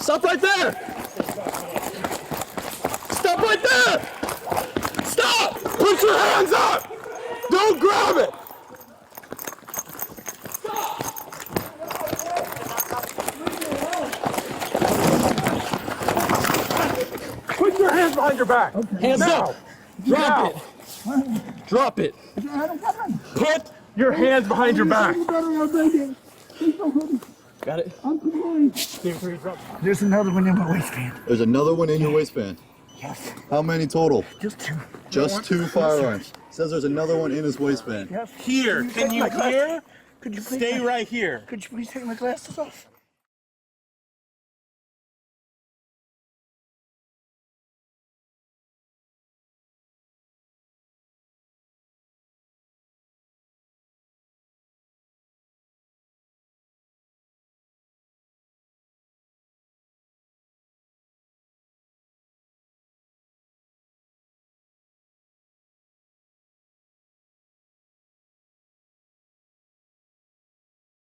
Stop right there! Stop right there! Stop! Put your hands up! Don't grab it! Put your hands behind your back. Okay. Hands now. Up. Drop it. Drop it. Put your hands behind your back. Got it? There's another one in my waistband. There's another one in your waistband? Yes. How many total? Just two. Just two firearms. Says there's another one in his waistband. Yes. Here, can you hear? Could you please stay right here? Could you please take my glasses off?